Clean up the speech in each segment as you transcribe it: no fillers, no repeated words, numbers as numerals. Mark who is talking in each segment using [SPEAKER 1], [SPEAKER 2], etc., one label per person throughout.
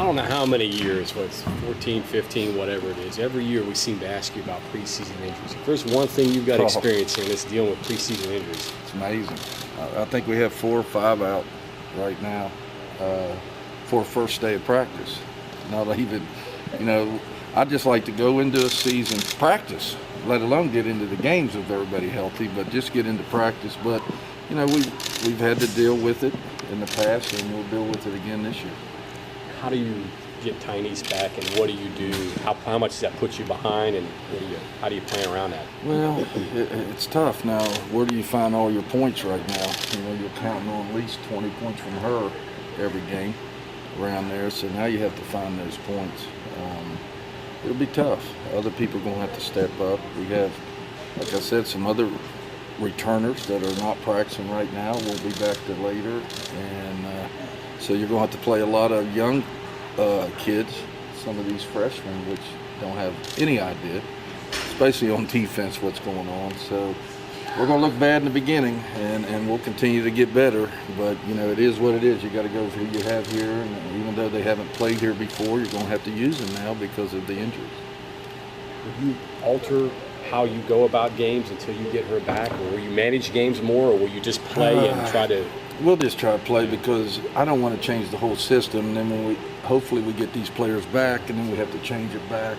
[SPEAKER 1] don't know how many years, what's 14, 15, whatever it is, every year we seem to ask you about preseason injuries. If there's one thing you've got experience in, it's dealing with preseason injuries.
[SPEAKER 2] It's amazing. I think we have 4 or 5 out right now for first day of practice. Not even, I just like to go into a season practice, let alone get into the games with everybody healthy, but just get into practice. But, we've had to deal with it in the past, and we'll deal with it again this year.
[SPEAKER 1] How do you get Tiny's back, and what do you do? How much does that put you behind, and how do you plan around that?
[SPEAKER 2] Well, it's tough now. Where do you find all your points right now? You're counting on at least 20 points from her every game around there, so now you have to find those points. It'll be tough. Other people are going to have to step up. We have, like I said, some other returners that are not practicing right now. We'll be back to later, and so you're going to have to play a lot of young kids, some of these freshmen, which don't have any idea, especially on defense, what's going on. So we're going to look bad in the beginning, and we'll continue to get better. But, it is what it is. You got to go with who you have here, and even though they haven't played here before, you're going to have to use them now because of the injuries.
[SPEAKER 1] Will you alter how you go about games until you get her back, or will you manage games more, or will you just play and try to?
[SPEAKER 2] We'll just try to play because I don't want to change the whole system. And then when hopefully we get these players back, and then we have to change it back.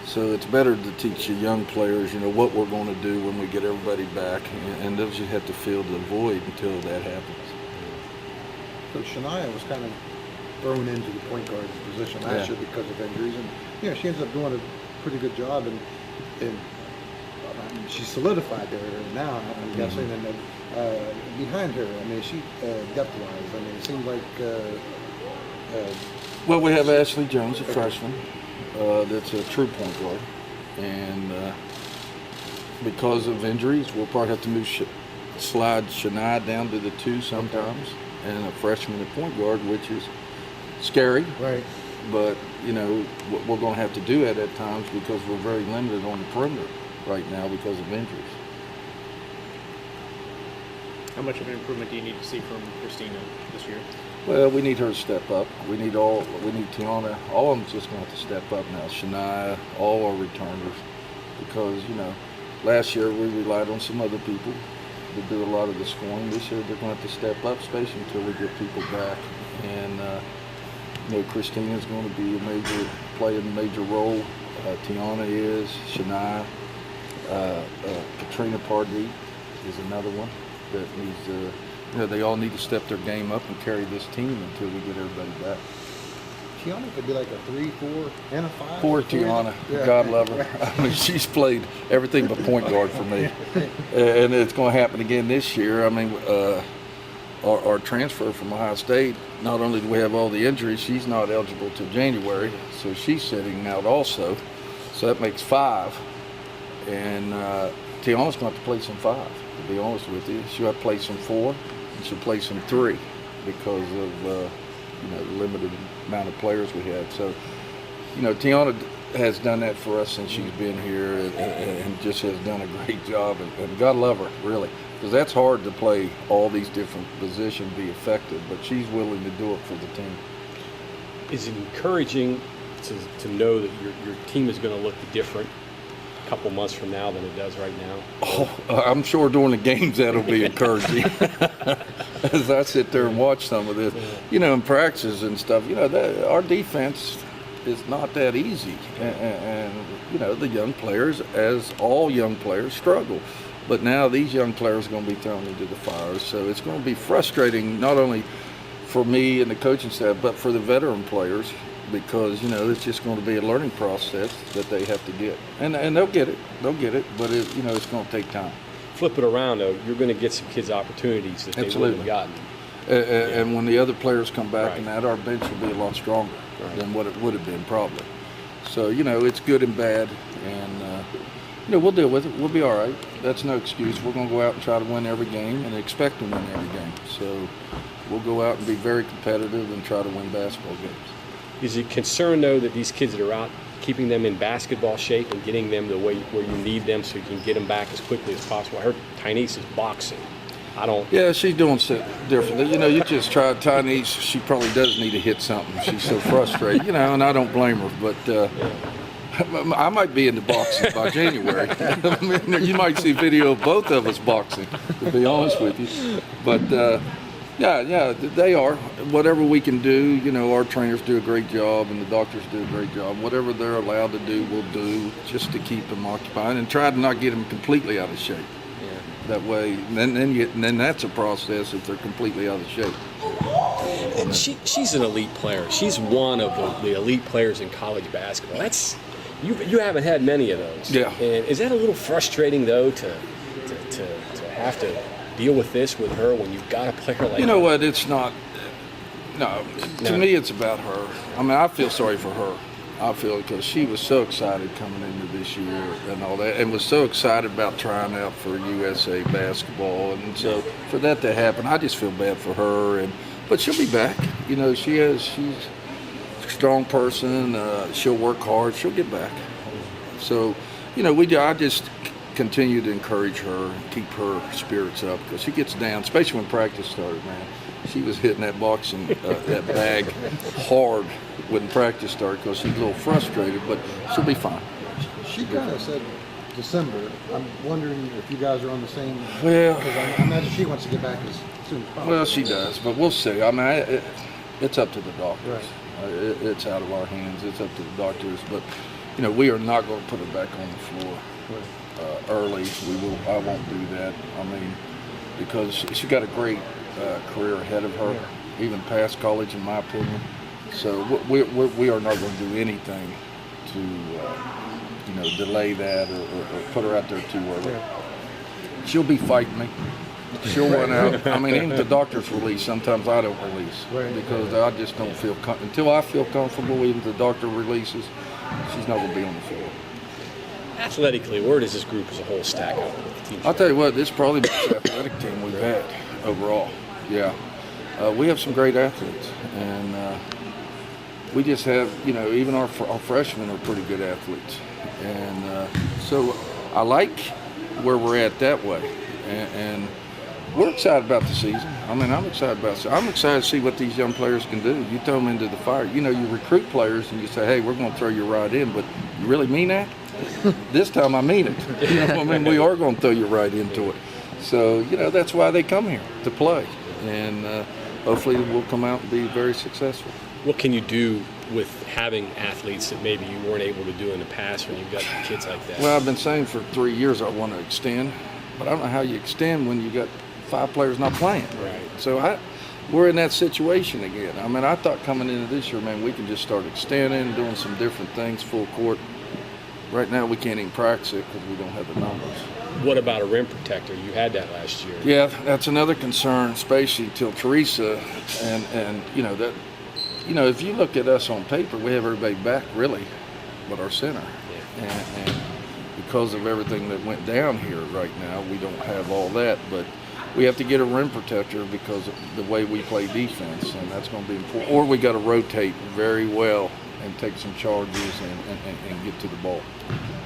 [SPEAKER 2] So it's better to teach the young players, what we're going to do when we get everybody back, and they'll just have to fill the void until that happens.
[SPEAKER 3] So Shania was kind of thrown into the point guard position last year because of injuries, and she ends up doing a pretty good job, and she's solidified there now. I'm guessing, and behind her, she depth-wise, it seems like.
[SPEAKER 2] Well, we have Ashley Jones, a freshman. That's a true point guard, and because of injuries, we'll probably have to slide Shania down to the 2 sometimes, and a freshman at point guard, which is scary.
[SPEAKER 3] Right.
[SPEAKER 2] But we're going to have to do that at times because we're very limited on the perimeter right now because of injuries.
[SPEAKER 4] How much of an improvement do you need to see from Christina this year?
[SPEAKER 2] Well, we need her to step up. We need Tiana. All of them just going to have to step up now. Shania, all our returners, because last year we relied on some other people to do a lot of the scoring. This year they're going to have to step up, especially until we get people back. And Christina's going to be playing a major role. Tiana is. Shania, Katrina Pardee is another one that needs to. They all need to step their game up and carry this team until we get everybody back.
[SPEAKER 3] Tiana could be like a 3, 4, and a 5.
[SPEAKER 2] Poor Tiana. Yeah. God love her. She's played everything but point guard for me. And it's going to happen again this year. Our transfer from Ohio State, not only do we have all the injuries, she's not eligible till January, so she's sitting out also. So that makes 5. And Tiana's going to have to play some 5, to be honest with you. She'll have to play some 4. She'll play some 3 because of the limited amount of players we had. So, Tiana has done that for us since she's been here, and just has done a great job. And God love her, really, because that's hard to play all these different positions, be effective. But she's willing to do it for the team.
[SPEAKER 1] Is it encouraging to know that your team is going to look different a couple months from now than it does right now?
[SPEAKER 2] Oh, I'm sure during the games that'll be encouraging. As I sit there and watch some of this, in practices and stuff, our defense is not that easy. And the young players, as all young players, struggle. But now these young players are going to be thrown into the fire. So it's going to be frustrating, not only for me and the coaching staff, but for the veteran players, because it's just going to be a learning process that they have to get, and they'll get it, but it's going to take time.
[SPEAKER 1] Flip it around though, you're going to get some kids opportunities that they wouldn't have gotten.
[SPEAKER 2] And when the other players come back, and our bench will be a lot stronger than what it would have been probably. So it's good and bad, and we'll deal with it. We'll be all right. That's no excuse. We're going to go out and try to win every game and expect to win every game. So we'll go out and be very competitive and try to win basketball games.
[SPEAKER 1] Is it concerned, though, that these kids that are out, keeping them in basketball shape and getting them the way where you need them so you can get them back as quickly as possible? I heard Tyneese is boxing. I don't.
[SPEAKER 2] Yeah, she's doing something different. You know, you just try Chinese. She probably does need to hit something. She's so frustrated, you know, and I don't blame her. But I might be in the boxing by January. I mean, you might see video of both of us boxing, to be honest with you. But yeah, they are. Whatever we can do, you know, our trainers do a great job and the doctors do a great job. Whatever they're allowed to do, we'll do just to keep them occupied and try to not get them completely out of shape. That way, and then that's a process if they're completely out of shape.
[SPEAKER 1] And she's an elite player. She's one of the elite players in college basketball. That's you haven't had many of those.
[SPEAKER 2] Yeah.
[SPEAKER 1] And is that a little frustrating though to have to deal with this with her when you've got a player like?
[SPEAKER 2] You know what? It's not. No, to me, it's about her. I mean, I feel sorry for her. I feel because she was so excited coming into this year and all that, and was so excited about trying out for USA basketball, and so for that to happen, I just feel bad for her. But she'll be back. You know, she's a strong person. She'll work hard. She'll get back. So, you know, I just continue to encourage her, keep her spirits up because she gets down, especially when practice started, man. She was hitting that boxing, that bag hard when practice started because she's a little frustrated, but she'll be fine.
[SPEAKER 3] She kind of said December. I'm wondering if you guys are on the same.
[SPEAKER 2] Well,
[SPEAKER 3] because I imagine she wants to get back as soon as possible.
[SPEAKER 2] Well, she does, but we'll see. I mean, it's up to the doctors.
[SPEAKER 3] Right.
[SPEAKER 2] It's out of our hands. It's up to the doctors. But you know, we are not going to put her back on the floor early. I won't do that. I mean, because she got a great career ahead of her, even past college, in my opinion. So we are not going to do anything to you know, delay that or put her out there too early.
[SPEAKER 3] Yeah.
[SPEAKER 2] She'll be fighting me. She'll run out. I mean, even the doctor's release, sometimes I don't release because I just don't feel until I feel comfortable. Even the doctor releases, she's not going to be on the floor.
[SPEAKER 1] Athletically, where does this group as a whole stack up with the team?
[SPEAKER 2] I'll tell you what, this is probably the best athletic team we've had overall. Yeah, we have some great athletes, and we just have, you know, even our freshmen are pretty good athletes, and so I like where we're at that way, and we're excited about the season. I mean, I'm excited to see what these young players can do. You throw them into the fire. You know, you recruit players and you say, hey, we're going to throw you right in, but you really mean that? This time I mean it. You know, I mean, we are going to throw you right into it. So, you know, that's why they come here, to play. And hopefully we'll come out and be very successful.
[SPEAKER 1] What can you do with having athletes that maybe you weren't able to do in the past when you've got kids like that?
[SPEAKER 2] Well, I've been saying for 3 years I want to extend, but I don't know how you extend when you got 5 players not playing.
[SPEAKER 1] Right.
[SPEAKER 2] So we're in that situation again. I mean, I thought coming into this year, man, we can just start extending, doing some different things, full court. Right now we can't even practice it because we don't have the numbers.
[SPEAKER 1] What about a rim protector? You had that last year.
[SPEAKER 2] Yeah, that's another concern, especially till Teresa, and you know that. You know, if you look at us on paper, we have everybody back really, but our center. Yeah. And because of everything that went down here right now, we don't have all that. But we have to get a rim protector because of the way we play defense, and that's going to be important. Or we got to rotate very well and take some charges and get to the ball.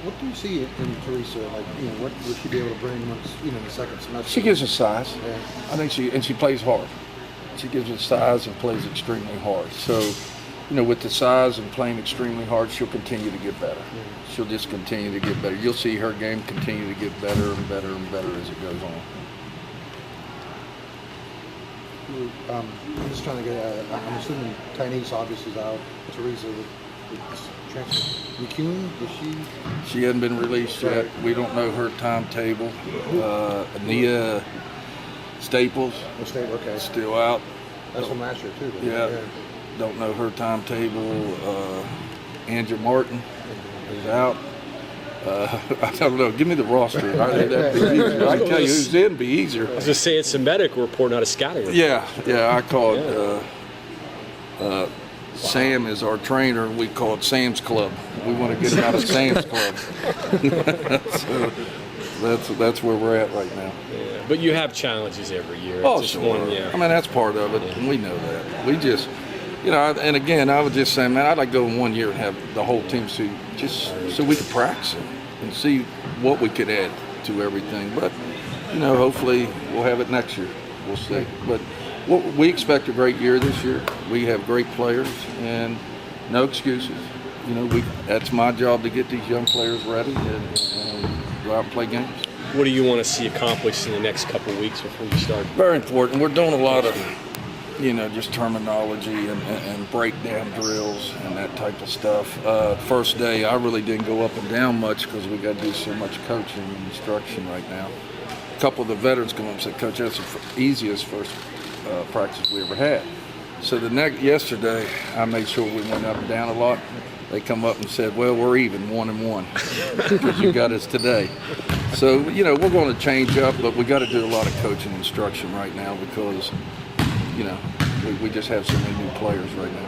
[SPEAKER 3] What do you see in Teresa? Like, you know, what would she be able to bring once, you know, in the second semester?
[SPEAKER 2] She gives us size.
[SPEAKER 3] Yeah.
[SPEAKER 2] I think she plays hard. She gives us size and plays extremely hard. So, you know, with the size and playing extremely hard, she'll continue to get better. Yeah. She'll just continue to get better. You'll see her game continue to get better and better and better as it goes on.
[SPEAKER 3] I'm just trying to get. I'm assuming Tynese obviously is out. Teresa with transfer. McCune, is she?
[SPEAKER 2] She hasn't been released yet. We don't know her timetable. Ania Staples.
[SPEAKER 3] Okay.
[SPEAKER 2] Still out.
[SPEAKER 3] That's from last year too.
[SPEAKER 2] Yeah. Don't know her timetable. Andrew Martin is out. I don't know. Give me the roster. I can tell you who's in. It'd be easier.
[SPEAKER 1] I was just saying it's a medical report, not a scouting report.
[SPEAKER 2] Yeah. I called. Sam is our trainer. We call it Sam's Club. We want to get him out of Sam's Club. So that's where we're at right now.
[SPEAKER 1] Yeah. But you have challenges every year.
[SPEAKER 2] Oh, sure. I mean, that's part of it, and we know that. We just, you know, and again, I was just saying, man, I'd like to go in 1 year and have the whole team so we could practice it and see what we could add to everything. But, hopefully we'll have it next year. We'll see. But we expect a great year this year. We have great players and no excuses. That's my job to get these young players ready and go out and play games.
[SPEAKER 1] What do you want to see accomplished in the next couple of weeks before you start?
[SPEAKER 2] Very important. We're doing a lot of, just terminology and breakdown drills and that type of stuff. First day, I really didn't go up and down much because we got to do so much coaching and instruction right now. A couple of the veterans come up and said, "Coach, that's the easiest first practice we ever had." So yesterday, I made sure we went up and down a lot. They come up and said, "Well, we're even 1-1 because you got us today." So, we're going to change up, but we got to do a lot of coaching and instruction right now because, we just have so many new players right now.